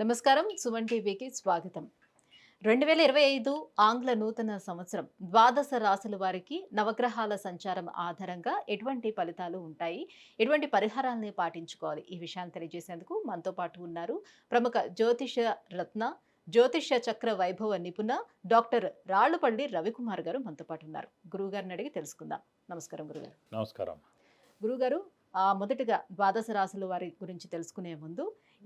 నమస్కారం. సుమన్ టీవీకి స్వాగతం. 2025 ఆంగ్ల నూతన సంవత్సరం ద్వాదశ రాశుల వారికి నవగ్రహాల సంచారం ఆధారంగా ఎటువంటి ఫలితాలు ఉంటాయి? ఎటువంటి పరిహారాల్ని పాటించుకోవాలి? ఈ విషయాన్ని తెలియజేసేందుకు మనతో పాటు ఉన్నారు ప్రముఖ జ్యోతిష రత్న, జ్యోతిష చక్ర వైభవ నిపుణ డాక్టర్ రాళ్లుపల్లి రవికుమార్ గారు మనతో పాటు ఉన్నారు. గురువుగారిని అడిగి తెలుసుకుందాం. నమస్కారం గురుగారు. నమస్కారం. గురుగారు, మొదటిగా ద్వాదశ రాశుల వారి గురించి తెలుసుకునే ముందు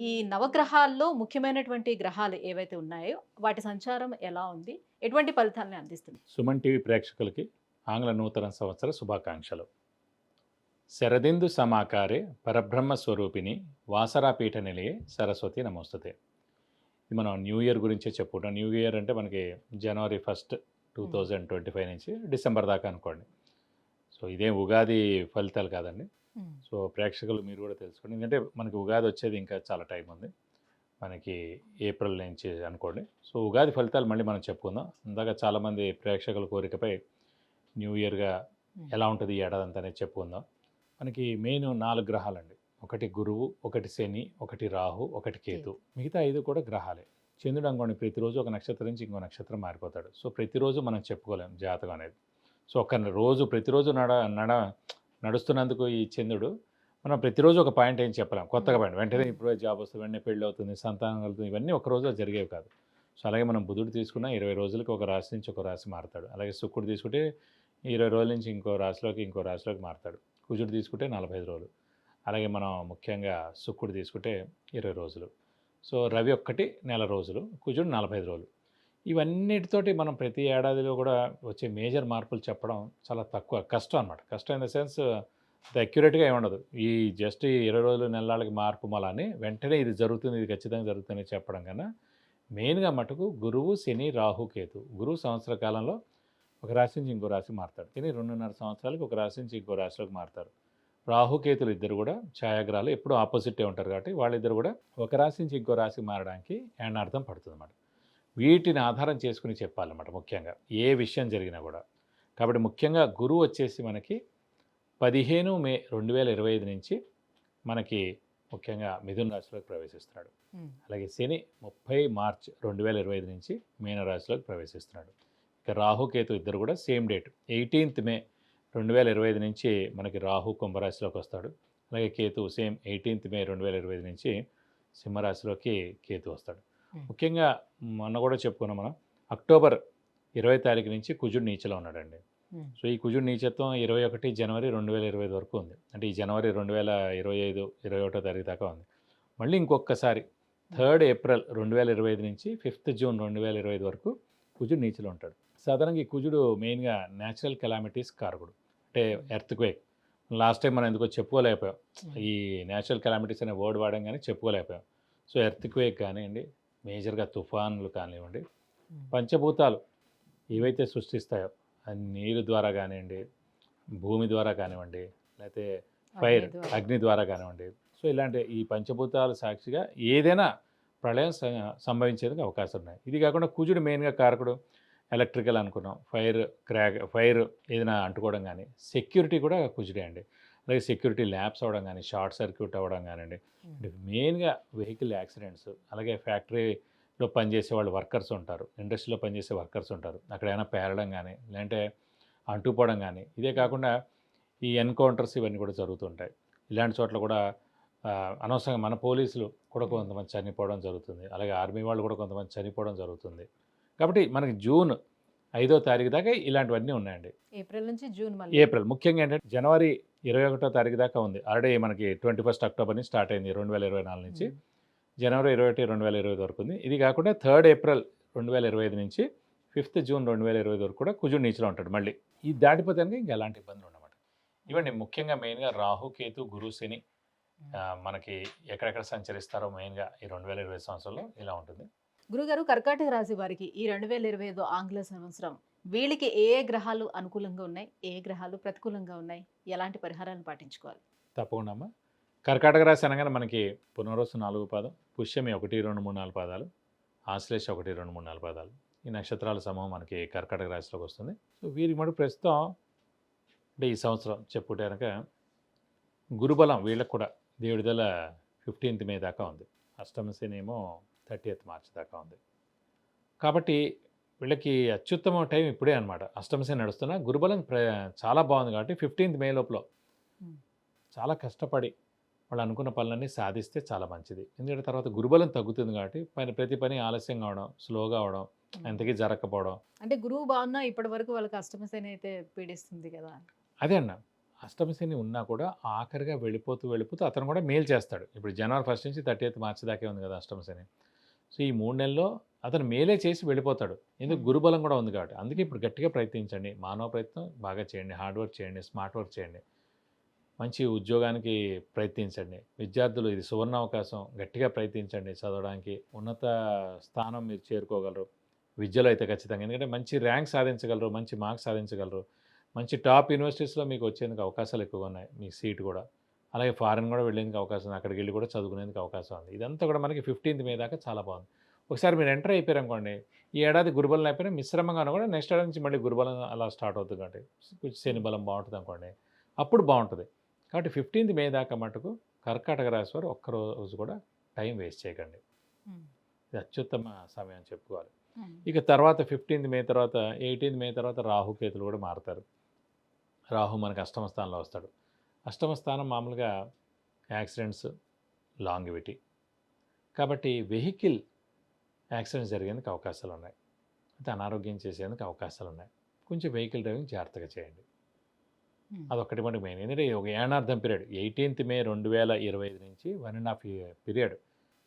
ఈ నవగ్రహాల్లో ముఖ్యమైనటువంటి గ్రహాలు ఏవైతే ఉన్నాయో వాటి సంచారం ఎలా ఉంది? ఎటువంటి ఫలితాలను అందిస్తుంది? సుమన్ టీవీ ప్రేక్షకులకి ఆంగ్ల నూతన సంవత్సర శుభాకాంక్షలు. శరదిందు సమాకారే పరబ్రహ్మ స్వరూపిణి వాసరాపీఠ నిలయే సరస్వతి నమోస్తుతే. ఇది మనం న్యూ ఇయర్ గురించే చెప్పుకుంటాం. న్యూ ఇయర్ అంటే మనకి జనవరి 1 2025 నుంచి డిసెంబర్ దాకా అనుకోండి. సో ఇదేం ఉగాది ఫలితాలు కాదండి. సో ప్రేక్షకులు మీరు కూడా తెలుసుకోండి, ఎందుకంటే మనకి ఉగాది వచ్చేది ఇంకా చాలా టైం ఉంది, మనకి ఏప్రిల్ నుంచి అనుకోండి. సో ఉగాది ఫలితాలు మళ్ళీ మనం చెప్పుకుందాం. ఇందాక చాలామంది ప్రేక్షకుల కోరికపై న్యూ ఇయర్గా ఎలా ఉంటుంది ఈ ఏడాది అంతా అనేది చెప్పుకుందాం. మనకి మెయిన్ 4 గ్రహాలండి. ఒకటి గురువు, ఒకటి శని, ఒకటి రాహు, ఒకటి కేతు. మిగతా 5 కూడా గ్రహాలే. చంద్రుడు అనుకోండి ప్రతిరోజు ఒక నక్షత్రం నుంచి ఇంకో నక్షత్రం మారిపోతాడు. సో ప్రతిరోజు మనం చెప్పుకోలేం జాతకం అనేది. సో ఒక రోజు ప్రతిరోజు నడుస్తున్నందుకు ఈ చంద్రుడు మనం ప్రతిరోజు ఒక పాయింట్ ఏం చెప్పలేం, కొత్తగా పాయింట్ వెంటనే ఇప్పుడు జాబ్ వస్తుంది, వెంటనే పెళ్ళి అవుతుంది, సంతానం కలుగుతుంది, ఇవన్నీ ఒక రోజులో జరిగేవి కాదు. సో అలాగే మనం బుధుడు తీసుకున్న 20 రోజులకి ఒక రాశి నుంచి ఒక రాశి మారుతాడు. అలాగే శుక్రుడు తీసుకుంటే 20 రోజుల నుంచి ఇంకో రాశిలోకి మారుతాడు. కుజుడు తీసుకుంటే 45 రోజులు. అలాగే మనం ముఖ్యంగా శుక్రుడు తీసుకుంటే 20 రోజులు. సో రవి ఒక్కటి నెల రోజులు, కుజుడు 45 రోజులు. ఇవన్నిటితోటి మనం ప్రతి ఏడాదిలో కూడా వచ్చే మేజర్ మార్పులు చెప్పడం చాలా తక్కువ, కష్టం అనమాట. కష్టం ఇన్ ద సెన్స్ అక్యురేట్గా ఏమి ఉండదు. ఈ జస్ట్ ఈ 20 రోజులు నెలలకి మార్పు మళ్ళీ వెంటనే ఇది జరుగుతుంది, ఇది ఖచ్చితంగా జరుగుతుంది చెప్పడం కన్నా మెయిన్గా మటుకు గురువు, శని, రాహు, కేతు. గురువు సంవత్సర కాలంలో ఒక రాశి నుంచి ఇంకో రాశి మారుతాడు. శని 2.5 సంవత్సరాలకి ఒక రాశి నుంచి ఇంకో రాశిలోకి మారుతారు. రాహుకేతులు ఇద్దరు కూడా ఛాయాగ్రహాలు, ఎప్పుడూ ఆపోజిటే ఉంటారు కాబట్టి వాళ్ళిద్దరు కూడా ఒక రాశి నుంచి ఇంకో రాశి మారడానికి ఏడార్థం పడుతుంది అన్నమాట. వీటిని ఆధారం చేసుకుని చెప్పాలన్నమాట ముఖ్యంగా ఏ విషయం జరిగినా కూడా. కాబట్టి ముఖ్యంగా గురువు వచ్చేసి మనకి 15 మే 2025 నుంచి మనకి ముఖ్యంగా మిథున రాశిలోకి ప్రవేశిస్తున్నాడు. అలాగే శని 30 మార్చ్ 2025 నుంచి మీన రాశిలోకి ప్రవేశిస్తున్నాడు. ఇక రాహుకేతు ఇద్దరు కూడా సేమ్ డేట్ 18 మే 2025 నుంచి మనకి రాహు కుంభరాశిలోకి వస్తాడు. అలాగే కేతు సేమ్ 18 మే 2025 నుంచి సింహరాశిలోకి కేతు వస్తాడు. ముఖ్యంగా మొన్న కూడా చెప్పుకున్నాం మనం, అక్టోబర్ 20 తారీఖు నుంచి కుజుడు నీచలో ఉన్నాడండి. సో ఈ కుజుడు నీచత్వం 21 జనవరి 2025 వరకు ఉంది. అంటే ఈ జనవరి 2025 21 తారీఖు దాకా ఉంది. మళ్ళీ ఇంకొకసారి 3 ఏప్రిల్ 2025 నుంచి 5 జూన్ 2025 వరకు కుజుడు నీచలో ఉంటాడు. సాధారణంగా ఈ కుజుడు మెయిన్గా న్యాచురల్ కెలామిటీస్ కారకుడు, అంటే ఎర్త్క్వేక్. లాస్ట్ టైం మనం ఎందుకో చెప్పుకోలేకపోయాం, ఈ న్యాచురల్ కెలామిటీస్ అనే వర్డ్ వాడడం కానీ చెప్పుకోలేకపోయాం. సో ఎర్త్క్వేక్ కానివ్వండి, మేజర్గా తుఫాన్లు కానివ్వండి, పంచభూతాలు ఏవైతే సృష్టిస్తాయో నీరు ద్వారా కానివ్వండి, భూమి ద్వారా కానివ్వండి, లేకపోతే ఫైర్ అగ్ని ద్వారా కానివ్వండి, సో ఇలాంటి ఈ పంచభూతాల సాక్షిగా ఏదైనా ప్రళయం సంభవించేందుకు అవకాశం ఉన్నాయి. ఇది కాకుండా కుజుడు మెయిన్గా కారకుడు ఎలక్ట్రికల్ అనుకున్నాం, ఫైర్ ఏదైనా అంటుకోవడం కానీ, సెక్యూరిటీ కూడా కుజుడే అండి. అలాగే సెక్యూరిటీ ల్యాబ్స్ అవ్వడం కానీ, షార్ట్ సర్క్యూట్ అవ్వడం కానివ్వండి, మెయిన్గా వెహికల్ యాక్సిడెంట్స్, అలాగే ఫ్యాక్టరీలో పనిచేసే వాళ్ళు వర్కర్స్ ఉంటారు, ఇండస్ట్రీలో పనిచేసే వర్కర్స్ ఉంటారు, అక్కడ ఏమైనా పేరడం కానీ లేదంటే అంటుపోవడం కానీ. ఇదే కాకుండా ఈ ఎన్కౌంటర్స్ ఇవన్నీ కూడా జరుగుతుంటాయి. ఇలాంటి చోట్ల కూడా అనవసరంగా మన పోలీసులు కూడా కొంతమంది చనిపోవడం జరుగుతుంది, అలాగే ఆర్మీ వాళ్ళు కూడా కొంతమంది చనిపోవడం జరుగుతుంది. కాబట్టి మనకి జూన్ 5వ తారీఖు దాకా ఇలాంటివన్నీ ఉన్నాయండి. ఏప్రిల్ నుంచి జూన్, ఏప్రిల్ ముఖ్యంగా ఏంటంటే జనవరి 21వ తారీఖు దాకా ఉంది. ఆల్రెడీ మనకి 21 అక్టోబర్ నుంచి స్టార్ట్ అయింది 2024 నుంచి జనవరి 21 2025 వరకు ఉంది. ఇది కాకుండా 3 ఏప్రిల్ 2025 నుంచి 5 జూన్ 2025 వరకు కూడా కుజుడు నీచలో ఉంటాడు. మళ్ళీ ఇది దాటిపోతే ఇంకా ఎలాంటి ఇబ్బందులు ఉండమాట. ఇవ్వండి ముఖ్యంగా మెయిన్గా రాహు, కేతు, గురు, శని మనకి ఎక్కడెక్కడ సంచరిస్తారో మెయిన్గా ఈ 2020 సంవత్సరంలో ఇలా ఉంటుంది. గురుగారు, కర్కాటక రాశి వారికి ఈ 2025 ఆంగ్ల సంవత్సరం వీళ్ళకి ఏ గ్రహాలు అనుకూలంగా ఉన్నాయి, ఏ గ్రహాలు ప్రతికూలంగా ఉన్నాయి, ఎలాంటి పరిహారాలను పాటించుకోవాలి? తప్పకుండా అమ్మా. కర్కాటక రాశి అనగానే మనకి పునర్వసు 4 పాదం, పుష్యమి 1, 2, 3, 4 పాదాలు, ఆశ్లేష 1, 2, 3, 4 పాదాలు. ఈ నక్షత్రాల సమూహం మనకి కర్కాటక రాశిలోకి వస్తుంది. సో వీరికి మటు ప్రస్తుతం అంటే ఈ సంవత్సరం చెప్పుకుంటే కనుక గురుబలం వీళ్ళకు కూడా దేవుడిదల 15th మే దాకా ఉంది. అష్టమ శని ఏమో 30th మార్చ్ దాకా ఉంది. కాబట్టి వీళ్ళకి అత్యుత్తమ టైం ఇప్పుడే అనమాట. అష్టమ శని నడుస్తున్న గురుబలం చాలా బాగుంది కాబట్టి 15th మే లోపల ఉమ్, చాలా కష్టపడి వాళ్ళు అనుకున్న పనులన్నీ సాధిస్తే చాలా మంచిది. ఎందుకంటే తర్వాత గురుబలం తగ్గుతుంది కాబట్టి ప్రతి పని ఆలస్యంగా అవడం, స్లోగా అవడం, ఉమ్. ఎంతకీ జరగకపోవడం. అంటే గురువు బాగున్నా ఇప్పటి వరకు వాళ్ళకి అష్టమ శని అయితే పీడిస్తుంది కదా. అదే అన్న అష్టమ శని ఉన్నా కూడా ఆఖరిగా వెళ్ళిపోతూ అతను కూడా మేలు చేస్తాడు. ఇప్పుడు జనవరి 1 నుంచి 30th మార్చి దాకే ఉంది కదా అష్టమ శని. సో ఈ 3 నెలల్లో అతను మేలే చేసి వెళ్ళిపోతాడు. ఎందుకు ఉమ్, గురుబలం కూడా ఉంది కాబట్టి. అందుకే ఇప్పుడు గట్టిగా ప్రయత్నించండి. మానవ ప్రయత్నం బాగా చేయండి. హార్డ్ వర్క్ చేయండి. స్మార్ట్ వర్క్ చేయండి. మంచి ఉద్యోగానికి ప్రయత్నించండి. విద్యార్థులు ఇది సువర్ణ అవకాశం. గట్టిగా ప్రయత్నించండి చదవడానికి. ఉన్నత స్థానం మీరు చేరుకోగలరు. విద్యలో అయితే ఖచ్చితంగా. ఎందుకంటే మంచి ర్యాంక్ సాధించగలరు. మంచి మార్క్స్ సాధించగలరు. మంచి టాప్ యూనివర్సిటీస్‌లో మీకు వచ్చేందుకు అవకాశాలు ఎక్కువగా ఉన్నాయి. మీ సీట్ కూడా. అలాగే ఫారెన్ కూడా వెళ్ళేందుకు అవకాశం ఉంది. అక్కడికి వెళ్లి కూడా చదువుకునేందుకు అవకాశం ఉంది. ఇదంతా కూడా మనకి 15th మే దాకా చాలా బాగుంది. ఒకసారి మీరు ఎంటర్ అయిపోయారనుకోండి, ఈ ఏడాది గురుబలం అయిపోయినా మిశ్రమంగా ఉన్నా కూడా నెక్స్ట్ ఏడాది నుంచి మళ్ళీ గురుబలం అలా స్టార్ట్ అవుతుంది కాబట్టి కొంచెం శని బలం బాగుంటుంది అనుకోండి. అప్పుడు బాగుంటుంది. కాబట్టి 15th మే దాకా మటుకు కర్కాటక రాశి వారు ఒక్కరోజు కూడా టైం వేస్ట్ చేయకండి. ఉమ్, ఇది అత్యుత్తమ సమయం అని చెప్పుకోవాలి. ఉమ్, ఇక తర్వాత 15th మే తర్వాత 18th మే తర్వాత రాహుకేతులు కూడా మారుతారు. రాహు మనకు అష్టమ స్థానంలో వస్తాడు. అష్టమ స్థానం మామూలుగా యాక్సిడెంట్స్, లాంగివిటీ. కాబట్టి వెహికల్ యాక్సిడెంట్స్ జరిగేందుకు అవకాశాలు ఉన్నాయి. అయితే అనారోగ్యం చేసేందుకు అవకాశాలు ఉన్నాయి. కొంచెం వెహికల్ డ్రైవింగ్ జాగ్రత్తగా చేయండి. ఉమ్. అదొక్కటి మనకు మెయిన్. ఎందుకంటే ఒక ఏడార్థం పీరియడ్ 18th మే 2025 నుంచి 1.5 పీరియడ్.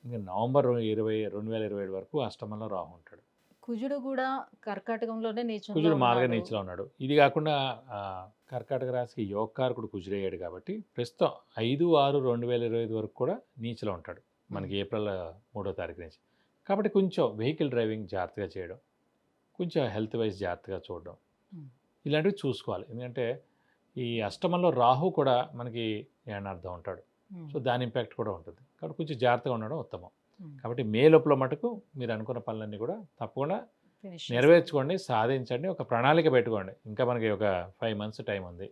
ఇంకా నవంబర్ 2027 వరకు అష్టమంలో రాహు ఉంటాడు. కుజుడు కూడా కర్కాటకంలోనే నీచంలో కుజుడు మాలుగా ఉన్నాడు. నీచలో ఉన్నాడు. ఇది కాకుండా కర్కాటక రాశికి యోగకారకుడు కుజుడయ్యాడు కాబట్టి ప్రస్తుతం 5/6/2025 వరకు కూడా నీచలో ఉంటాడు. మనకి ఏప్రిల్ 3వ తారీఖు నుంచి. కాబట్టి కొంచెం వెహికల్ డ్రైవింగ్ జాగ్రత్తగా చేయడం, కొంచెం హెల్త్ వైజ్ జాగ్రత్తగా చూడడం, ఉమ్, ఇలాంటివి చూసుకోవాలి. ఎందుకంటే ఈ అష్టమంలో రాహు కూడా మనకి ఏనార్థం ఉంటాడు. ఉమ్, సో దాని ఇంపాక్ట్ కూడా ఉంటుంది. కాబట్టి కొంచెం జాగ్రత్తగా ఉండడం ఉత్తమం. ఉమ్. కాబట్టి మే లోపల మటుకు మీరు అనుకున్న పనులన్నీ కూడా తప్పకుండా ఫినిష్ నెరవేర్చుకోండి, సాధించండి. ఒక ప్రణాళిక పెట్టుకోండి. ఇంకా మనకి ఒక 5 మంత్స్ టైం ఉంది.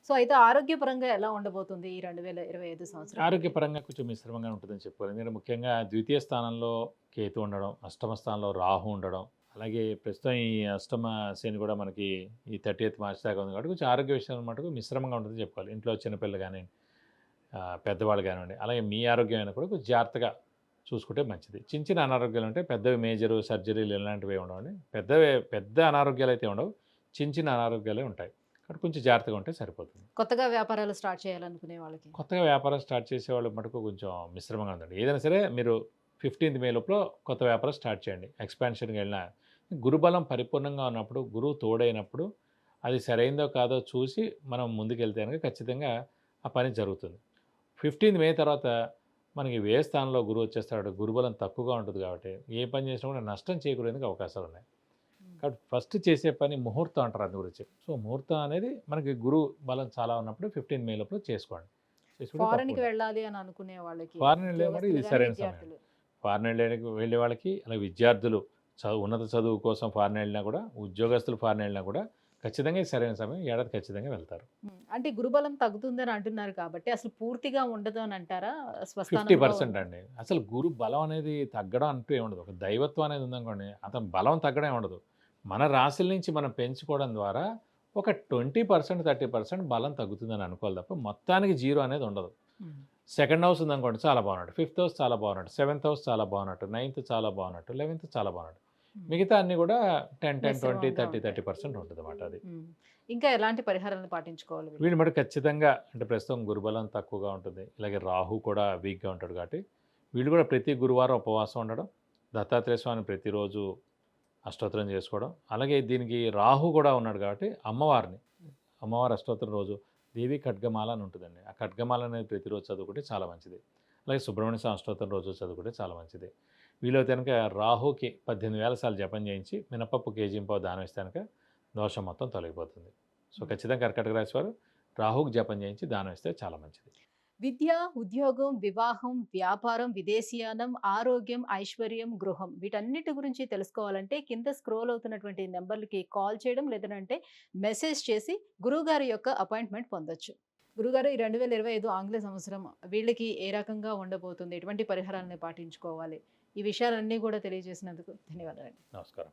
సో అయితే ఆరోగ్యపరంగా ఎలా ఉండబోతుంది ఈ 2025 సంవత్సరం? ఆరోగ్యపరంగా కొంచెం మిశ్రమంగా ఉంటుందని చెప్పుకోవాలి. ఎందుకంటే ముఖ్యంగా ద్వితీయ స్థానంలో కేతు ఉండడం, అష్టమ స్థానంలో రాహు ఉండడం, అలాగే ప్రస్తుతం ఈ అష్టమ శని కూడా మనకి ఈ 30th మార్చ్ దాకా ఉంది కాబట్టి కొంచెం ఆరోగ్య విషయం మటుకు మిశ్రమంగా ఉంటుందని చెప్పుకోవాలి. ఇంట్లో చిన్నపిల్లలు కానివ్వండి, పెద్దవాళ్ళు కానివ్వండి, అలాగే మీ ఆరోగ్యం అయినా కూడా కొంచెం జాగ్రత్తగా చూసుకుంటే మంచిది. చిన్న చిన్న అనారోగ్యాలు ఉంటాయి. పెద్దవి మేజరు సర్జరీలు ఇలాంటివి ఉండవండి. పెద్ద అనారోగ్యాలు అయితే ఉండవు. చిన్న చిన్న అనారోగ్యాలే ఉంటాయి. కాబట్టి కొంచెం జాగ్రత్తగా ఉంటే సరిపోతుంది. కొత్తగా వ్యాపారాలు స్టార్ట్ చేయాలనుకునే వాళ్ళకి కొత్తగా వ్యాపారం స్టార్ట్ చేసే వాళ్ళు మటుకు కొంచెం మిశ్రమంగా ఉందండి. ఏదైనా సరే మీరు 15th మే లోపల కొత్త వ్యాపారం స్టార్ట్ చేయండి. ఎక్స్పాన్షన్కి వెళ్ళినా గురుబలం పరిపూర్ణంగా ఉన్నప్పుడు, గురువు తోడైనప్పుడు అది సరైందో కాదో చూసి మనం ముందుకెళ్తే కనుక ఖచ్చితంగా ఆ పని జరుగుతుంది. 15th మే తర్వాత మనకి వ్యయ స్థానంలో గురువు వచ్చేస్తాడు. గురుబలం తక్కువగా ఉంటుంది కాబట్టి ఏ పని చేసినా కూడా నష్టం చేకూరేందుకు అవకాశాలు ఉన్నాయి. కాబట్టి ఫస్ట్ చేసే పని ముహూర్తం అంటారు అందు గురించి. సో ముహూర్తం అనేది మనకి గురువు బలం చాలా ఉన్నప్పుడు 15th మే లోపల చేసుకోండి. చేసుకుంటే ఫారెన్ కి తప్పకుండా. వెళ్ళాలి అని అనుకునే వాళ్ళకి ఫారెన్ వెళ్ళే కూడా ఇది ఉద్యోగస్తులు సరైన గాని, సమయం. విద్యార్థులు. ఫారెన్ వెళ్ళే వాళ్ళకి అలాగే విద్యార్థులు ఉన్నత చదువు కోసం ఫారెన్ వెళ్ళినా కూడా, ఉద్యోగస్తులు ఫారెన్ వెళ్ళినా కూడా ఖచ్చితంగా ఇది సరైన సమయం. ఏడాది ఖచ్చితంగా వెళ్తారు. అంటే గురుబలం తగ్గుతుందని అంటున్నారు కాబట్టి అసలు పూర్తిగా ఉండదు అని అంటారా? స్వస్థానంలో 50% అండి. అసలు గురు బలం అనేది తగ్గడం అంటూ ఏముండదు. ఒక దైవత్వం అనేది ఉందనుకోండి, అతని బలం తగ్గడం ఉండదు. మన రాశుల నుంచి మనం పెంచుకోవడం ద్వారా ఒక 20%, 30% బలం తగ్గుతుందని అనుకోవాలి తప్ప మొత్తానికి జీరో అనేది ఉండదు. ఉమ్, సెకండ్ హౌస్ ఉందనుకోండి చాలా బాగున్నట్టు, 5th హౌస్ చాలా బాగున్నట్టు, 7th హౌస్ చాలా బాగున్నట్టు, 9th చాలా బాగున్నట్టు, 11th చాలా బాగున్నట్టు. మిగతా అన్ని కూడా 10, 10, 20, మిశ్రమంగా 30, ఉంటాయి. 30% ఉంటుంది అన్నమాట అది. ఉమ్. ఇంకా ఎలాంటి పరిహారాలను పాటించుకోవాలి వీళ్ళు? వీళ్ళు మటు ఖచ్చితంగా అంటే ప్రస్తుతం గురుబలం తక్కువగా ఉంటుంది. ఇలాగే రాహు కూడా వీక్గా ఉంటాడు కాబట్టి వీళ్ళు కూడా ప్రతి గురువారం ఉపవాసం ఉండడం, దత్తాత్రేయ స్వామిని ప్రతిరోజు అష్టోత్తరం చేసుకోవడం, అలాగే దీనికి రాహు కూడా ఉన్నాడు కాబట్టి అమ్మవారి అష్టోత్తరం రోజు దేవి ఖడ్గమాల అని ఉంటుందండి. ఆ ఖడ్గమాల అనేది ప్రతిరోజు చదువుకుంటే చాలా మంచిది. అలాగే సుబ్రహ్మణ్య స్వామి అష్టోత్తరం రోజు చదువుకుంటే చాలా మంచిది. వీలైతే కనుక రాహుకి 18,000 సార్లు జపం చేయించి మినపప్పు కేజీంపావు దానం ఇస్తే కనుక దోషం మొత్తం తొలగిపోతుంది. సో ఖచ్చితంగా కర్కాటక రాశి వారు రాహుకి జపం చేయించి దానం ఇస్తే చాలా మంచిది. విద్య, ఉద్యోగం, వివాహం, వ్యాపారం, విదేశీయానం, ఆరోగ్యం, ఐశ్వర్యం, గృహం వీటన్నిటి గురించి తెలుసుకోవాలంటే కింద స్క్రోల్ అవుతున్నటువంటి నెంబర్లకి కాల్ చేయడం లేదంటే మెసేజ్ చేసి గురువుగారి యొక్క అపాయింట్మెంట్ పొందొచ్చు. గురుగారు, ఈ 2025 ఆంగ్ల సంవత్సరం వీళ్ళకి ఏ రకంగా ఉండబోతుంది? ఎటువంటి పరిహారాలను పాటించుకోవాలి? ఈ విషయాలన్నీ కూడా తెలియజేసినందుకు ధన్యవాదాలండి. నమస్కారం.